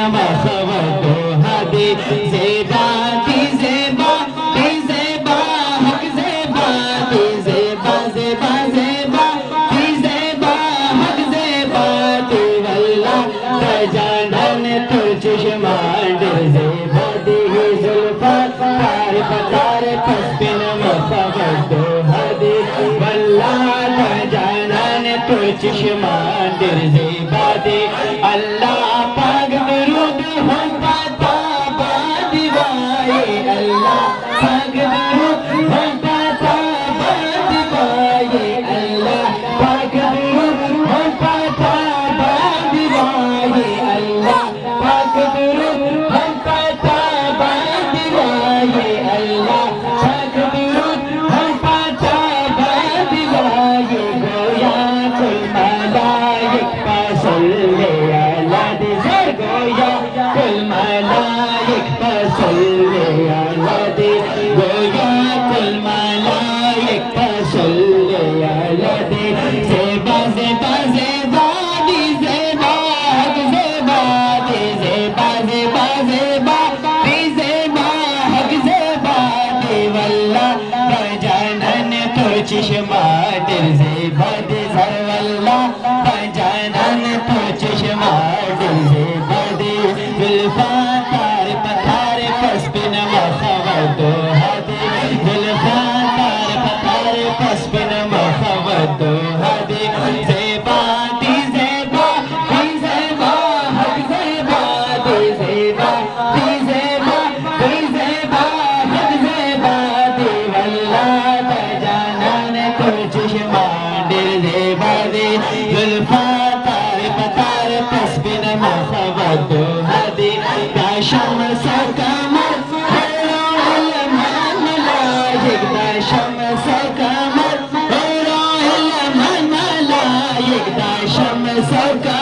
مخوت و هدی زیبا دی زیبا دی زیبا حق زیبا دی زیبا زیبا زیبا دی زیبا حق زیبا دی واللہ تجانن تو چشمان دی زیبا دی زلفات تار پتار پسپن مخوت و هدی واللہ تجانن تو چشمان دی زیبا دی اللہ پاک درود ہم پاتا بادی بائی اللہ پاک درود ہم پاتا بادی بائی اللہ پاک درود ہم پاتا بادی بائی اللہ پاک درود ہم پاتا بادی بائی اللہ پاک درود ہم پاتا بادی بائی گویا کل ملائک پسلے گویا کل ملائک پسلے علی دی گویا کل ملائک پسلے علی دی زیبا زیبا زیبا دی زیبا حق زیبا دی زیبا زیبا زیبا دی زیبا حق زیبا دی واللہ بجانن تو چشمہ دل زیبا دی زر واللہ بجانن تو چشمہ دل زیبا زلفاتار پتار پسپن مخوت و هدی زلفاتار پتار پسپن مخوت و هدی زیبا دی زیبا دی زیبا حق زیبا دی زیبا دی زیبا دی زیبا حق زیبا دی واللہ تجانن تو چشمان دل زیبا دی زلفاتار پتار پسپن مخوت و شمس قمر ملائک دا شمس قمر ملائک دا شمس قمر